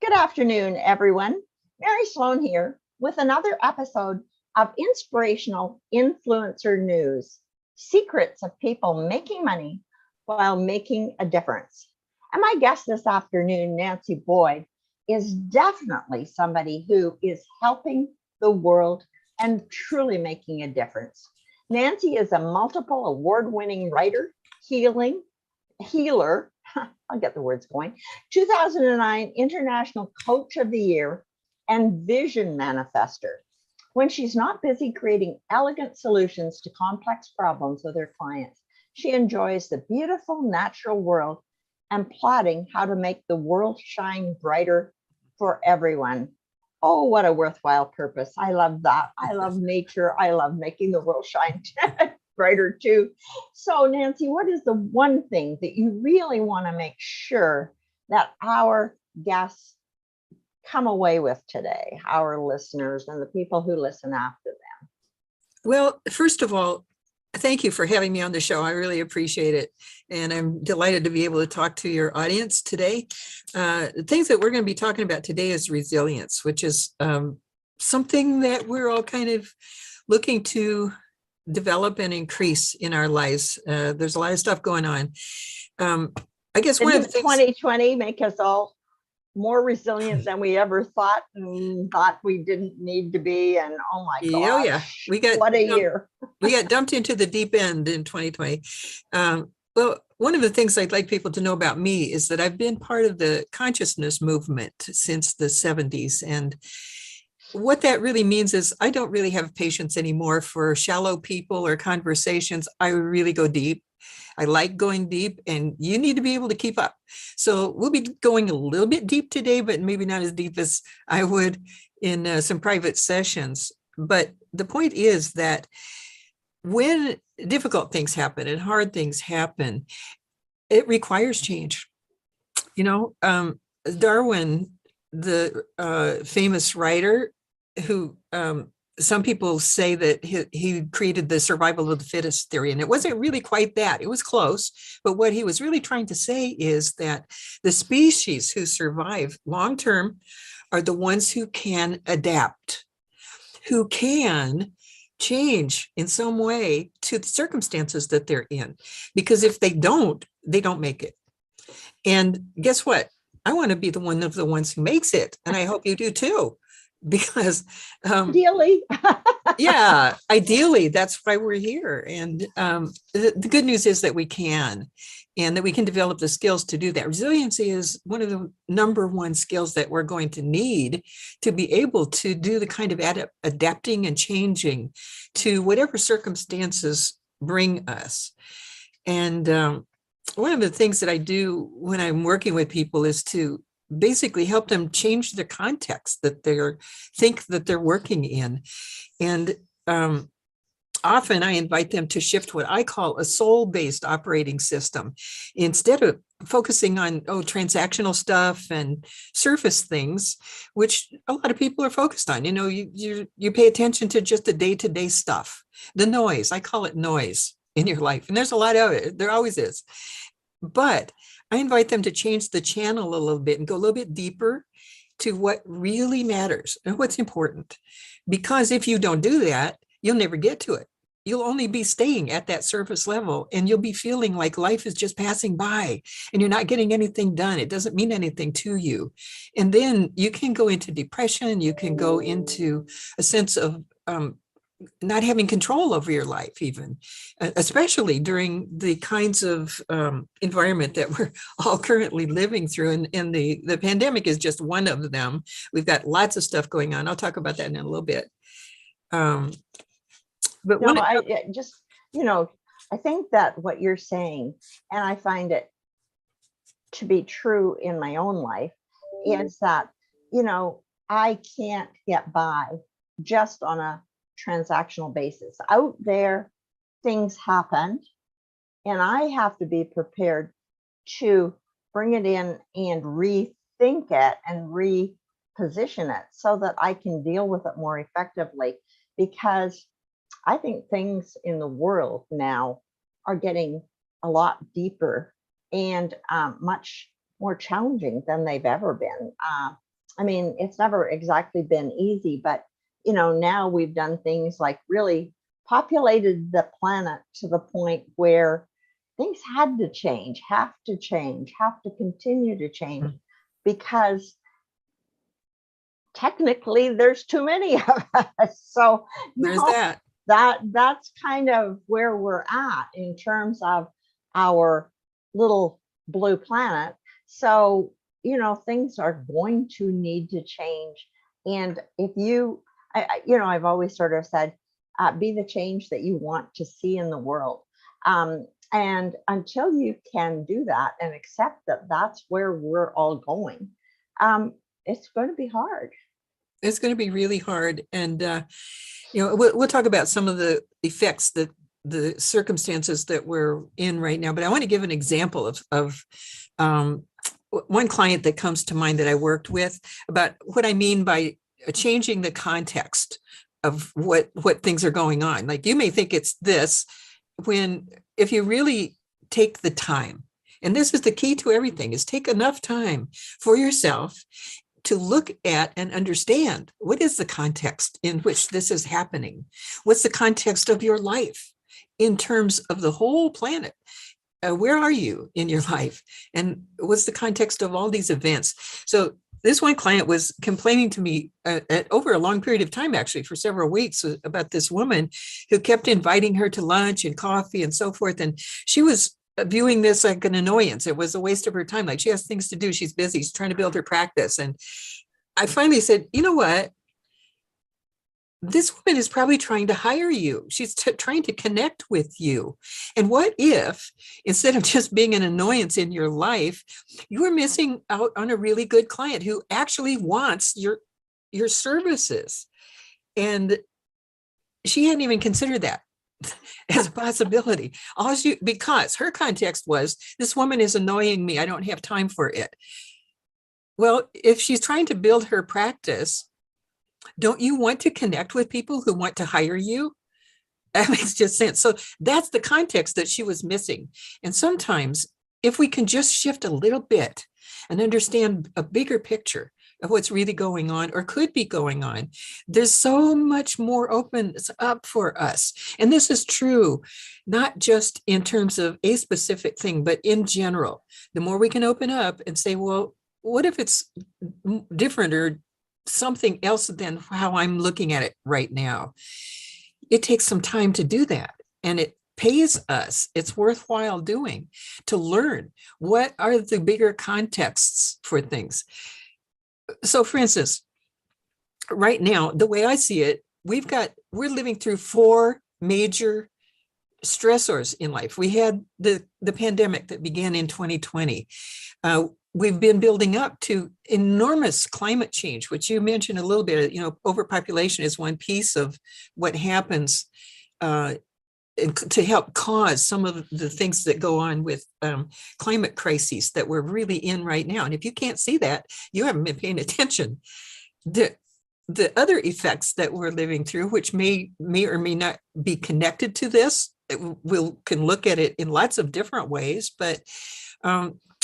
Good afternoon, everyone. Mary Sloan here with another episode of Inspirational Influencer News, secrets of people making money while making a difference. And my guest this afternoon, Nancy Boyd, is definitely somebody who is helping the world and truly making a difference. Nancy is a multiple award-winning writer, healer, I'll get the words going, 2009 International Coach of the Year, and Vision Manifester. When she's not busy creating elegant solutions to complex problems with her clients, she enjoys the beautiful natural world and plotting how to make the world shine brighter for everyone. Oh, what a worthwhile purpose. I love that. I love nature. I love making the world shine brighter too. So Nancy, what is the one thing that you really want to make sure that our guests come away with today, our listeners and the people who listen after them? Well, first of all, thank you for having me on the show. I really appreciate it. And I'm delighted to be able to talk to your audience today. The things that we're going to be talking about today is resilience, which is something that we're all kind of looking to develop and increase in our lives. There's a lot of stuff going on. I guess one of the things 2020 make us all more resilient than we ever thought and thought we didn't need to be. And oh my gosh, yeah, what a year. We got dumped into the deep end in 2020. Well, one of the things I'd like people to know about me is that I've been part of the consciousness movement since the 70s. And what that really means is I don't really have patience anymore for shallow people or conversations. I really go deep. I like going deep, and you need to be able to keep up. So we'll be going a little bit deep today, but maybe not as deep as I would in some private sessions. But the point is that when difficult things happen and hard things happen, it requires change. You know, Darwin, the famous writer who some people say that he created the survival of the fittest theory, and it wasn't really quite that. It was close, but what he was really trying to say is that the species who survive long-term are the ones who can adapt, who can change in some way to the circumstances that they're in. Because if they don't make it. And guess what? I want to be one of the ones who makes it, and I hope you do too. Because ideally, yeah, ideally, that's why we're here. And the good news is that we can, and that we can develop the skills to do that. Resiliency is one of the number one skills that we're going to need to be able to do the kind of adapting and changing to whatever circumstances bring us. And one of the things that I do when I'm working with people is to basically help them change the context that they're working in. And often I invite them to shift what I call a soul-based operating system. Instead of focusing on transactional stuff and surface things, which a lot of people are focused on. You know, you pay attention to just the day-to-day stuff, the noise. I call it noise in your life. And there's a lot of it. There always is. But I invite them to change the channel a little bit and go a little bit deeper to what really matters and what's important. Because if you don't do that, you'll never get to it. You'll only be staying at that surface level, and you'll be feeling like life is just passing by and you're not getting anything done. It doesn't mean anything to you. And then you can go into depression. You can go into a sense of not having control over your life, even, especially during the kinds of environment that we're all currently living through. And the pandemic is just one of them. We've got lots of stuff going on. I'll talk about that in a little bit. But no, I think that what you're saying, and I find it to be true in my own life, is that, I can't get by just on a transactional basis. Out there, things happen, and I have to be prepared to bring it in and rethink it and reposition it so that I can deal with it more effectively. Because I think things in the world now are getting a lot deeper and much more challenging than they've ever been. I mean, it's never exactly been easy, but now we've done things like really populated the planet to the point where things had to change, have to continue to change, because technically there's too many of us. So There's that. that's kind of where we're at in terms of our little blue planet. So things are going to need to change. And if I've always sort of said, be the change that you want to see in the world. And until you can do that and accept that that's where we're all going, it's going to be hard. It's going to be really hard. And, we'll talk about some of the effects that the circumstances that we're in right now. But I want to give an example of one client that comes to mind that I worked with about what I mean by changing the context of what things are going on. Like, you may think it's this, when if you really take the time, and this is the key to everything, is take enough time for yourself to look at and understand what is the context in which this is happening. What's the context of your life in terms of the whole planet? Where are you in your life? And what's the context of all these events? So this one client was complaining to me over a long period of time, actually for several weeks, about this woman who kept inviting her to lunch and coffee and so forth. And she was viewing this like an annoyance. It was a waste of her time. Like, she has things to do. She's busy. She's trying to build her practice. And I finally said, you know what? This woman is probably trying to hire you. She's trying to connect with you. And what if, instead of just being an annoyance in your life, you are missing out on a really good client who actually wants your services? And she hadn't even considered that as a possibility. Because her context was, this woman is annoying me. I don't have time for it. Well, if she's trying to build her practice, don't you want to connect with people who want to hire you? That makes just sense. So that's the context that she was missing. And sometimes, if we can just shift a little bit and understand a bigger picture of what's really going on or could be going on, there's so much more opens up for us. And this is true, not just in terms of a specific thing, but in general. The more we can open up and say, well, what if it's different or something else than how I'm looking at it right now? It takes some time to do that, and it pays us. It's worthwhile doing, to learn what are the bigger contexts for things. So, for instance, right now, the way I see it, we're living through 4 major stressors in life. We had the pandemic that began in 2020. We've been building up to enormous climate change, which you mentioned a little bit. Overpopulation is one piece of what happens to help cause some of the things that go on with climate crises that we're really in right now. And if you can't see that, you haven't been paying attention. The other effects that we're living through, which may or may not be connected to this, we can look at it in lots of different ways, but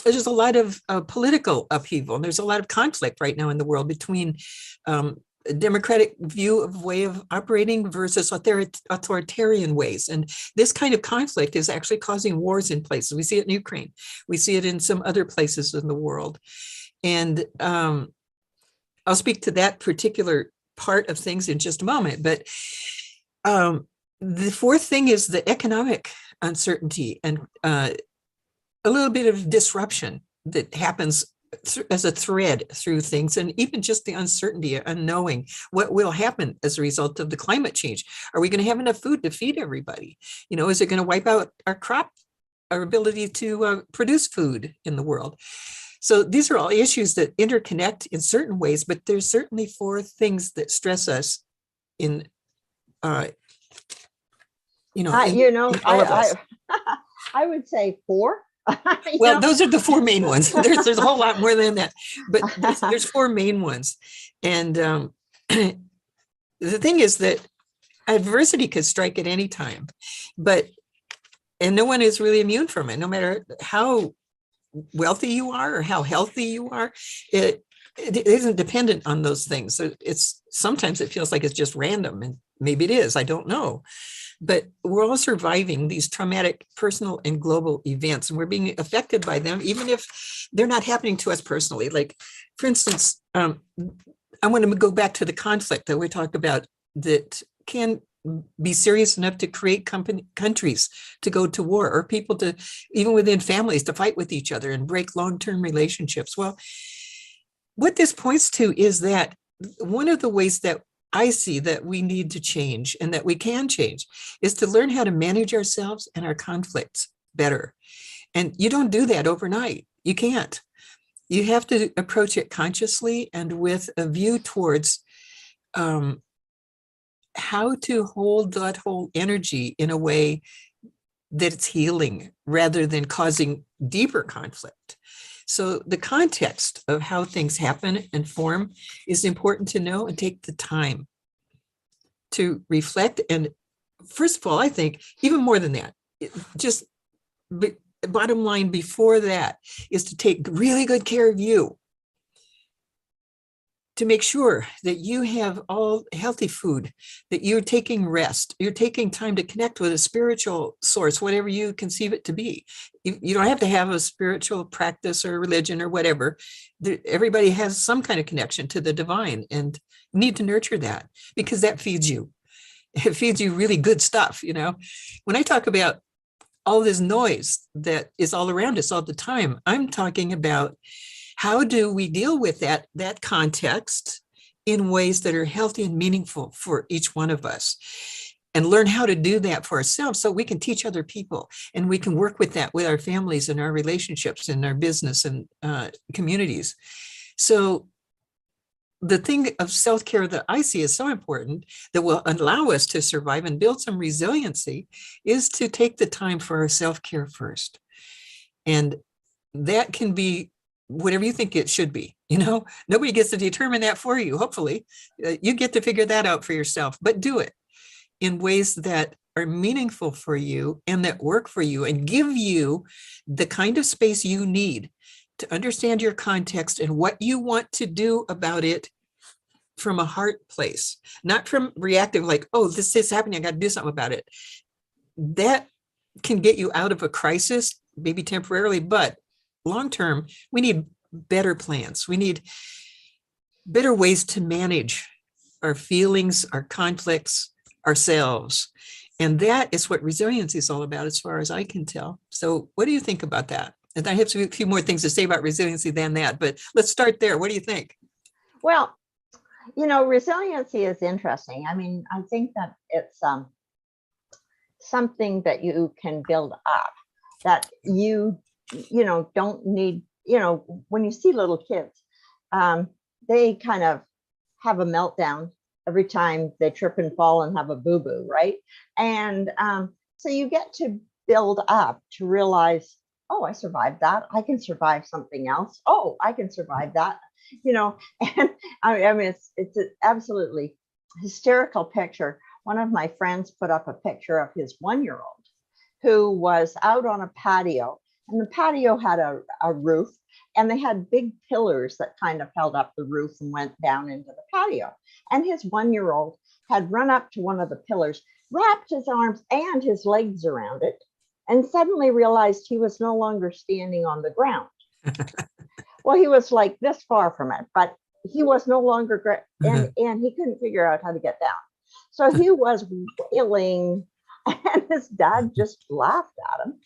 there's a lot of political upheaval, and there's a lot of conflict right now in the world between a democratic view of way of operating versus authoritarian ways. And this kind of conflict is actually causing wars in places. We see it in Ukraine. We see it in some other places in the world. And I'll speak to that particular part of things in just a moment. But the fourth thing is the economic uncertainty and a little bit of disruption that happens as a thread through things, and even just the uncertainty of unknowing what will happen as a result of the climate change. Are we going to have enough food to feed everybody? Is it going to wipe out our ability to produce food in the world? So these are all issues that interconnect in certain ways, but there's certainly 4 things that stress us in all of us. I would say 4. Well, those are the 4 main ones. There's a whole lot more than that, but there's 4 main ones. And the thing is that adversity could strike at any time, and no one is really immune from it, no matter how wealthy you are or how healthy you are. it isn't dependent on those things. So it's sometimes it feels like it's just random, and maybe it is, I don't know. But we're all surviving these traumatic personal and global events, and we're being affected by them, even if they're not happening to us personally. Like, for instance, I want to go back to the conflict that we talked about that can be serious enough to create countries to go to war, or people to, even within families, to fight with each other and break long-term relationships. Well, what this points to is that one of the ways that I see that we need to change, and that we can change, is to learn how to manage ourselves and our conflicts better. And you don't do that overnight. You can't. You have to approach it consciously and with a view towards how to hold that whole energy in a way that it's healing rather than causing deeper conflict. So the context of how things happen and form is important to know, and take the time to reflect. And first of all, I think even more than that, just bottom line before that is to take really good care of you, to make sure that you have all healthy food, that you're taking rest, you're taking time to connect with a spiritual source, whatever you conceive it to be. You don't have to have a spiritual practice or religion or whatever. Everybody has some kind of connection to the divine, and need to nurture that, because that feeds you. It feeds you really good stuff. When I talk about all this noise that is all around us all the time, I'm talking about how do we deal with that context in ways that are healthy and meaningful for each one of us, and learn how to do that for ourselves so we can teach other people, and we can work with that with our families and our relationships and our business and communities. So the thing of self-care that I see is so important, that will allow us to survive and build some resiliency, is to take the time for our self-care first. And that can be whatever you think it should be. Nobody gets to determine that for you. Hopefully you get to figure that out for yourself, but do it in ways that are meaningful for you and that work for you, and give you the kind of space you need to understand your context and what you want to do about it from a heart place, not from reactive, like, oh, this is happening, I got to do something about it. That can get you out of a crisis, maybe temporarily, but long-term, we need better plans. We need better ways to manage our feelings, our conflicts, ourselves. And that is what resiliency is all about, as far as I can tell. So what do you think about that? And I have a few more things to say about resiliency than that, but let's start there. What do you think? Well, resiliency is interesting. I mean, I think that it's something that you can build up, that you don't need, when you see little kids, they kind of have a meltdown every time they trip and fall and have a boo-boo, right? And so you get to build up to realize, oh, I survived that. I can survive something else. Oh, I can survive that, and I mean, it's an absolutely hysterical picture. One of my friends put up a picture of his 1-year-old who was out on a patio, and the patio had a roof, and they had big pillars that kind of held up the roof and went down into the patio. And his 1-year-old had run up to one of the pillars, wrapped his arms and his legs around it, and suddenly realized he was no longer standing on the ground. Well, he was like this far from it, but he was no longer, and he couldn't figure out how to get down. So he was wailing, and his dad just laughed at him.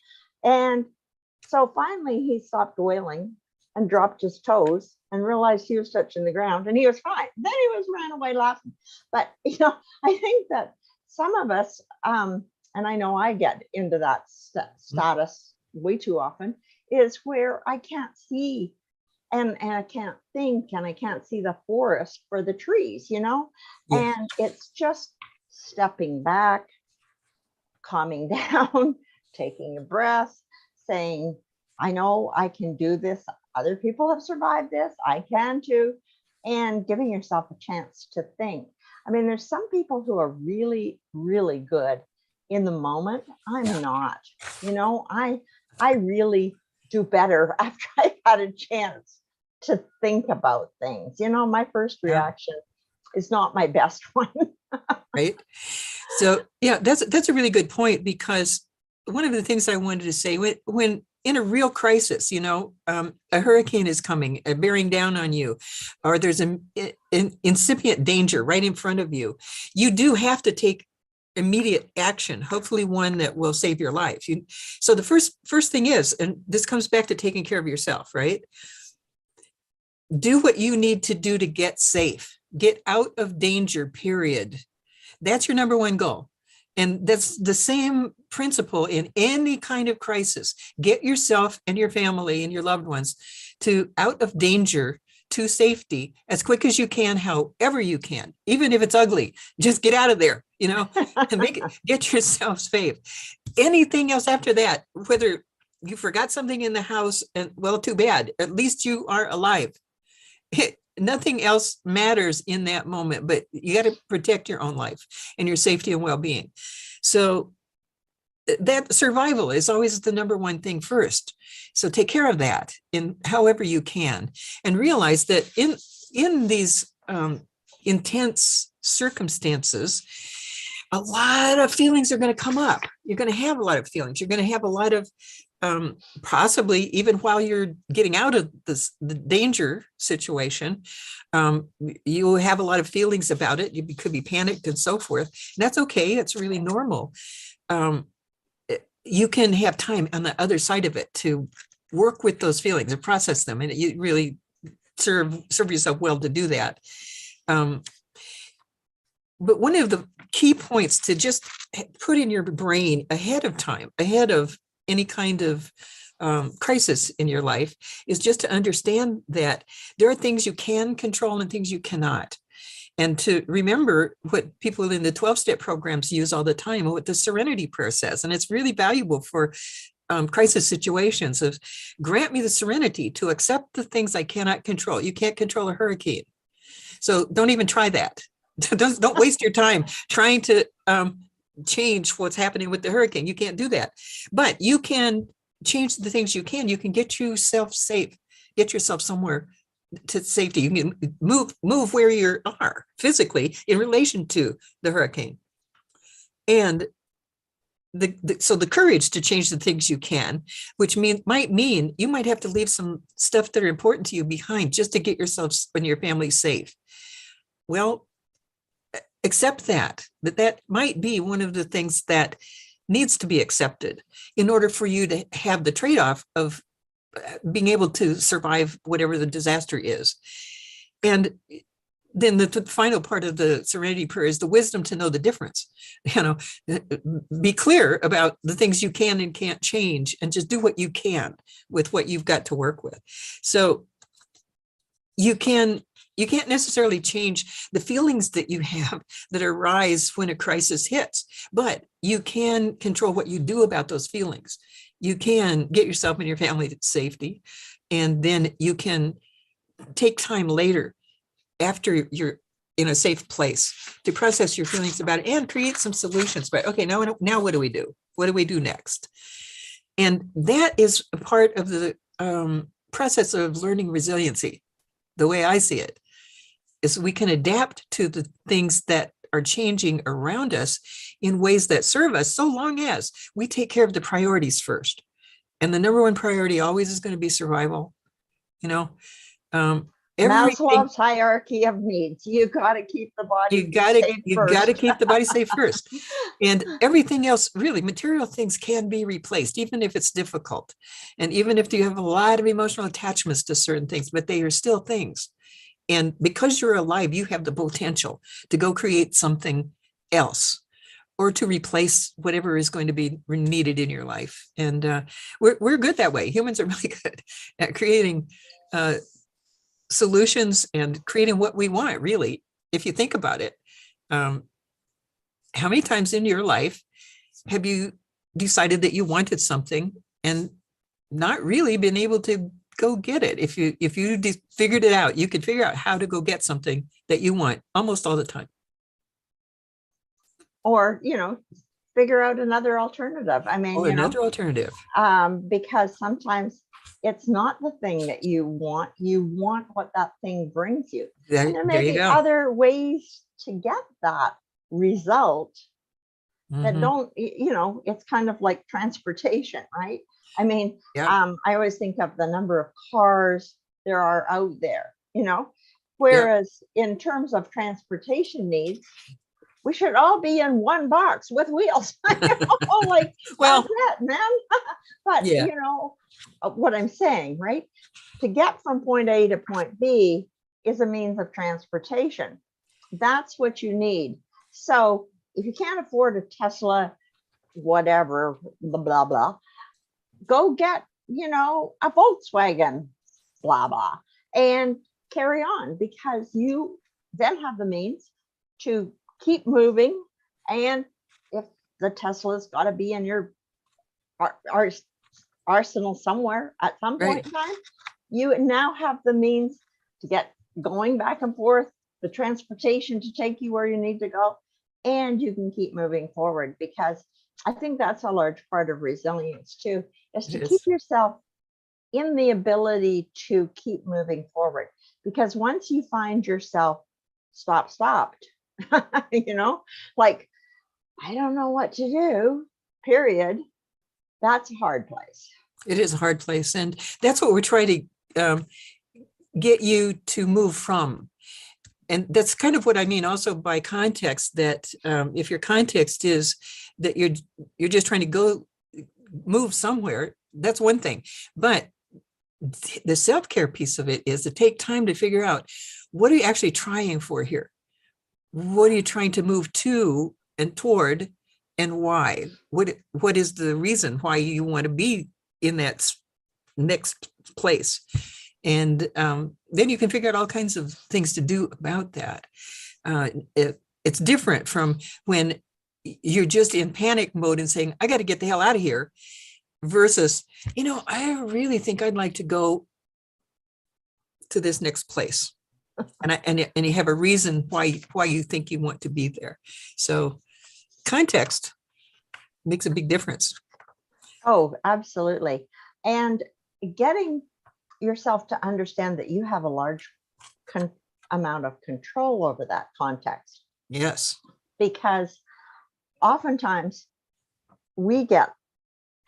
And so finally he stopped wailing and dropped his toes and realized he was touching the ground, and he was fine. Then he ran away laughing. But, I think that some of us, and I know I get into that status way too often, is where I can't see and I can't think, and I can't see the forest for the trees, Yeah. And it's just stepping back, calming down, taking a breath, saying, I know I can do this. Other people have survived this. I can too. And giving yourself a chance to think. I mean, there's some people who are really, really good in the moment. I'm not, I really do better after I've had a chance to think about things. You know, my first Yeah. reaction is not my best one. Right. So yeah, that's a really good point, because one of the things I wanted to say, when in a real crisis, you know, a hurricane is coming, bearing down on you, or there's an incipient danger right in front of you, you do have to take immediate action, hopefully one that will save your life. So the first thing is, and this comes back to taking care of yourself, right? Do what you need to do to get safe, get out of danger, period. That's your number one goal. And that's the same principle in any kind of crisis. Get yourself and your family and your loved ones to out of danger, to safety as quick as you can, however you can, even if it's ugly, just get out of there, you know, and get yourself safe. Anything else after that, whether you forgot something in the house, and well, too bad, at least you are alive. Nothing else matters in that moment, but you got to protect your own life and your safety and well-being. So that survival is always the number one thing first. So take care of that in however you can, and realize that in these intense circumstances, a lot of feelings are going to come up. You're going to have a lot of feelings. You're going to have a lot of possibly even while you're getting out of the danger situation, you have a lot of feelings about it. You could be panicked and so forth. And that's okay. That's really normal. You can have time on the other side of it to work with those feelings and process them. And you really serve yourself well to do that. But one of the key points to just put in your brain ahead of time, ahead of any kind of crisis in your life, is just to understand that there are things you can control and things you cannot. And to remember what people in the 12-step programs use all the time, what the serenity prayer says. And it's really valuable for crisis situations of, grant me the serenity to accept the things I cannot control. You can't control a hurricane. So don't even try that. Don't waste your time trying to change what's happening with the hurricane. You can't do that. But you can change the things you can. You can get yourself safe, get yourself somewhere to safety. You can move where you are physically in relation to the hurricane. And so the courage to change the things you can, which might mean you might have to leave some stuff that are important to you behind just to get yourself and your family safe. Well, accept that might be one of the things that needs to be accepted in order for you to have the trade-off of being able to survive whatever the disaster is. And then the final part of the serenity prayer is the wisdom to know the difference. You know, be clear about the things you can and can't change, and just do what you can with what you've got to work with. So you can't necessarily change the feelings that you have that arise when a crisis hits, but you can control what you do about those feelings. You can get yourself and your family to safety, and then you can take time later after you're in a safe place to process your feelings about it and create some solutions. But okay, now what do we do? What do we do next? And that is a part of the process of learning resiliency. The way I see it is we can adapt to the things that are changing around us in ways that serve us, so long as we take care of the priorities first. And the number one priority always is going to be survival. You know, Maslow's hierarchy of needs. You got to keep the body safe you first. got to keep the body safe first. And everything else, really, material things can be replaced, even if it's difficult. And even if you have a lot of emotional attachments to certain things, but they are still things. And because you're alive, you have the potential to go create something else, or to replace whatever is going to be needed in your life. And we're good that way. Humans are really good at creating solutions and creating what we want, really. If you think about it, how many times in your life have you decided that you wanted something and not really been able to go get it? If you figured it out, you could figure out how to go get something that you want almost all the time. Or, figure out another alternative. I mean, Or another alternative. because sometimes It's not the thing that you want what that thing brings you. There, And there there may you be go. other ways to get that result that Mhm. don't, it's kind of like transportation, right? I mean, Yep. I always think of the number of cars there are out there, Yep. whereas in terms of transportation needs, we should all be in one box with wheels. Like, Well, that's it, man. But, yeah, what I'm saying, right? To get from point A to point B is a means of transportation. That's what you need. So if you can't afford a Tesla, whatever, blah, blah, blah, go get, a Volkswagen, blah, blah, and carry on, because you then have the means to keep moving. And if the Tesla's got to be in your arsenal somewhere at some point right. in time, you now have the means to get going back and forth, the transportation to take you where you need to go, and you can keep moving forward. Because I think that's a large part of resilience too, is to It keep is. yourself in the ability to keep moving forward. Because once you find yourself stopped, like, I don't know what to do, period, that's a hard place. It is a hard place. And that's what we're trying to get you to move from. And that's kind of what I mean also by context, that if your context is that you're just trying to go move somewhere, that's one thing. But the self-care piece of it is to take time to figure out, what are you actually trying for here? What are you trying to move to and toward, and why? What is the reason why you want to be in that next place? And then you can figure out all kinds of things to do about that. It's different from when you're just in panic mode and saying, I got to get the hell out of here, versus, I really think I'd like to go to this next place. And you have a reason why you think you want to be there. So context makes a big difference. Oh, absolutely. And getting yourself to understand that you have a large amount of control over that context. Yes. Because oftentimes we get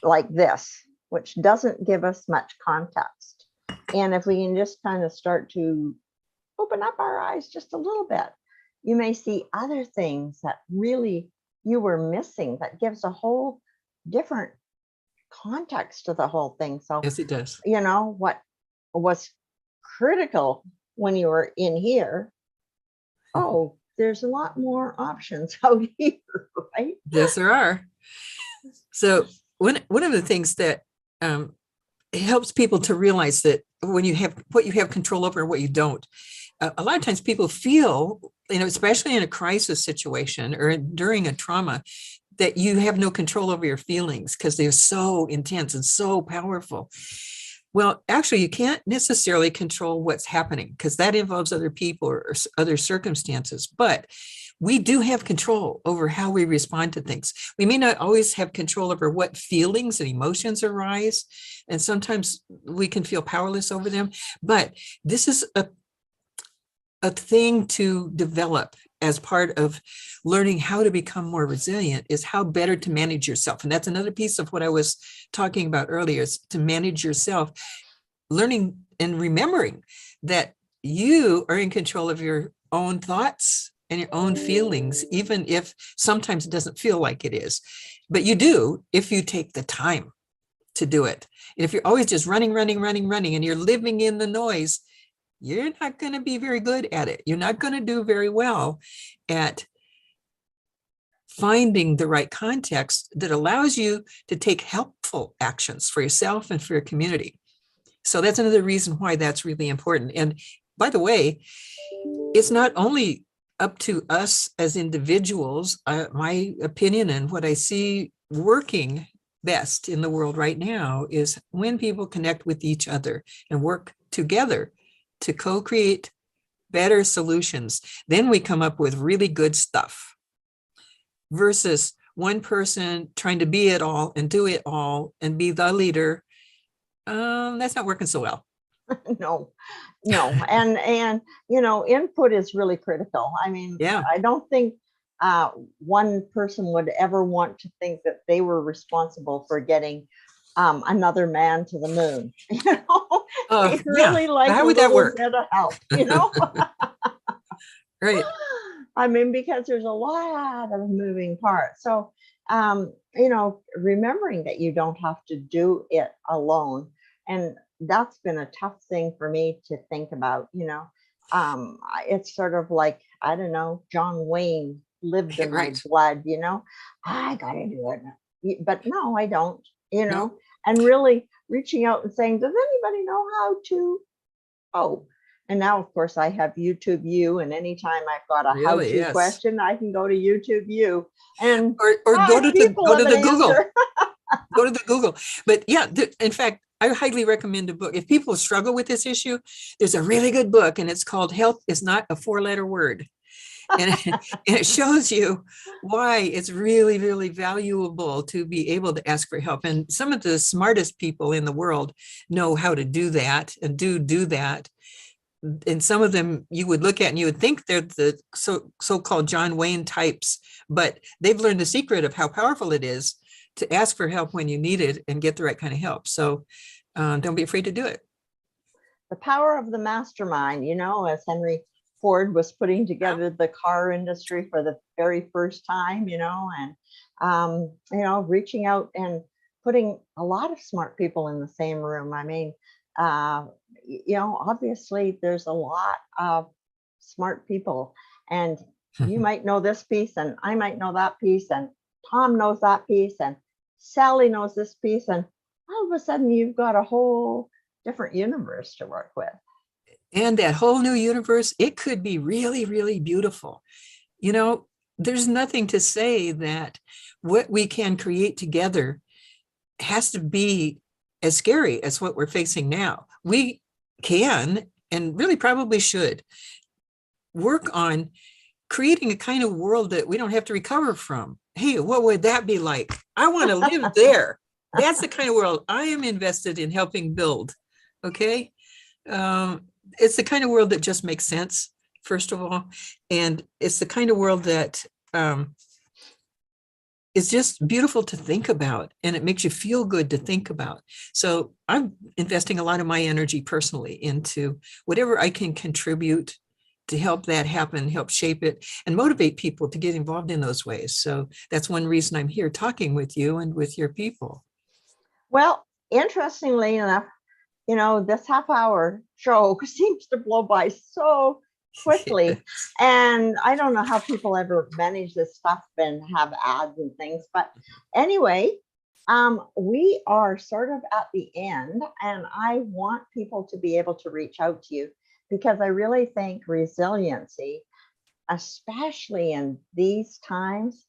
like this, which doesn't give us much context. And if we can just kind of start to open up our eyes just a little bit, you may see other things that really you were missing, that gives a whole different context to the whole thing. So, Yes, it does. what was critical when you were in here, oh, there's a lot more options out here, right? Yes, there are. So one of the things that it helps people to realize that when you have what you have control over and what you don't, a lot of times people feel, especially in a crisis situation or during a trauma, that you have no control over your feelings because they're so intense and so powerful. Well, actually, you can't necessarily control what's happening because that involves other people or other circumstances. But we do have control over how we respond to things. We may not always have control over what feelings and emotions arise, and sometimes we can feel powerless over them. But this is a thing to develop as part of learning how to become more resilient, is how better to manage yourself. And that's another piece of what I was talking about earlier, is to manage yourself, learning and remembering that you are in control of your own thoughts and your own feelings, even if sometimes it doesn't feel like it is. But you do if you take the time to do it. And if you're always just running, and you're living in the noise, you're not going to be very good at it. You're not going to do very well at finding the right context that allows you to take helpful actions for yourself and for your community. So that's another reason why that's really important. And by the way, it's not only up to us as individuals. My opinion and what I see working best in the world right now is when people connect with each other and work together to co-create better solutions. Then we come up with really good stuff, versus one person trying to be it all and do it all and be the leader That's not working so well. No, no. And, input is really critical. I mean, Yeah. I don't think one person would ever want to think that they were responsible for getting another man to the moon. They Yeah. really like How a would that little work? bit of help, Right. I mean, because there's a lot of moving parts. So, remembering that you don't have to do it alone. And that's been a tough thing for me to think about. It's sort of like, I don't know, John Wayne lived in my Right. blood. I got to do it. But no, I don't. No. And really reaching out and saying, does anybody know how to? Oh, and now, of course, I have YouTube U, and anytime I've got a Really? how-to Yes. question, I can go to YouTube U, and Or go 5 to people have an the Google. answer. Go to the Google. But yeah, in fact, I highly recommend a book. If people struggle with this issue, there's a really good book, and it's called Help is Not a Four-Letter Word. And and it shows you why it's really, really valuable to be able to ask for help. And some of the smartest people in the world know how to do that and do that. And some of them you would look at and you would think they're the so-called John Wayne types, but they've learned the secret of how powerful it is to ask for help when you need it and get the right kind of help. So don't be afraid to do it. The power of the mastermind, as Henry Ford was putting together the car industry for the very first time, and reaching out and putting a lot of smart people in the same room. I mean, obviously there's a lot of smart people, and you might know this piece, and I might know that piece, and Tom knows that piece, and Sally knows this piece, and all of a sudden you've got a whole different universe to work with. And that whole new universe, it could be really, really beautiful. There's nothing to say that what we can create together has to be as scary as what we're facing now. We can, and really probably should, work on creating a kind of world that we don't have to recover from. Hey, what would that be like? I want to live there. That's the kind of world I am invested in helping build. Okay. It's the kind of world that just makes sense, first of all. And it's the kind of world that is just beautiful to think about, and it makes you feel good to think about. So I'm investing a lot of my energy personally into whatever I can contribute to help that happen, help shape it, and motivate people to get involved in those ways. So that's one reason I'm here talking with you and with your people. Well, interestingly enough, this half-hour show seems to blow by so quickly. Yes. And I don't know how people ever manage this stuff and have ads and things. But anyway, we are sort of at the end, and I want people to be able to reach out to you, because I really think resiliency, especially in these times,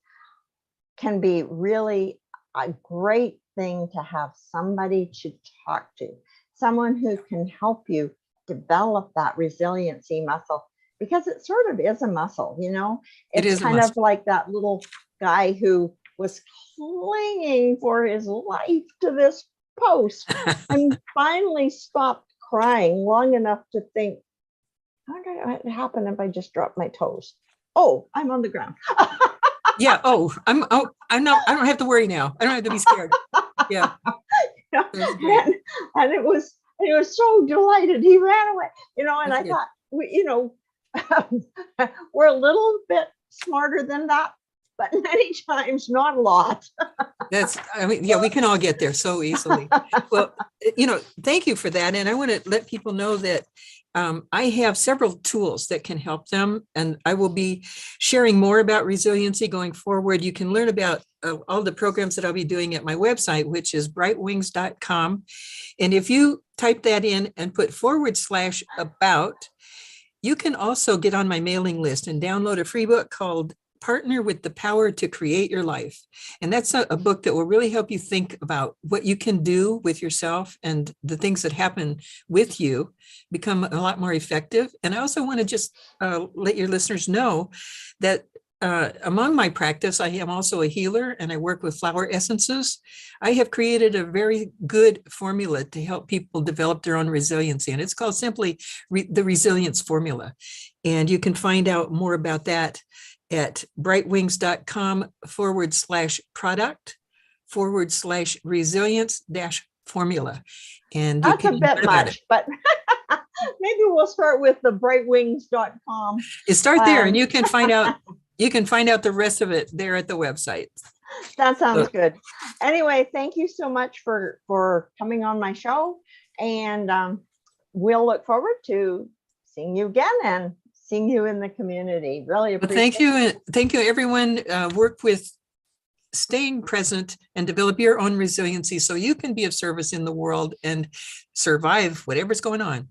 can be really a great thing to have somebody to talk to, someone who can help you develop that resiliency muscle, because it sort of is a muscle. It It's is a kind of muscle. like that little guy who was clinging for his life to this post and finally stopped crying long enough to think, what would happen if I just dropped my toes? Oh, I'm on the ground. Yeah. I'm not, I don't have to worry now. I don't have to be scared. Yeah. And it was, he was so delighted. He ran away, and I thought, we're a little bit smarter than that, but many times not a lot. We can all get there so easily. Well, thank you for that. And I want to let people know that I have several tools that can help them, and I will be sharing more about resiliency going forward. You can learn about all the programs that I'll be doing at my website, which is brightwings.com. And if you type that in and put /about, you can also get on my mailing list and download a free book called Partner with the Power to Create Your Life. And that's a book that will really help you think about what you can do with yourself, and the things that happen with you become a lot more effective. And I also want to just let your listeners know that among my practice, I am also a healer and I work with flower essences. I have created a very good formula to help people develop their own resiliency, and it's called simply the Resilience Formula. And you can find out more about that at brightwings.com/product/resilience-formula. And you That's a can bit learn about it. much, but maybe we'll start with the brightwings.com. You start there and you can find out the rest of it there at the website. That sounds good. Anyway, thank you so much for coming on my show, and we'll look forward to seeing you again and seeing you in the community. Really appreciate it. Thank you, everyone. Work with staying present and develop your own resiliency so you can be of service in the world and survive whatever's going on.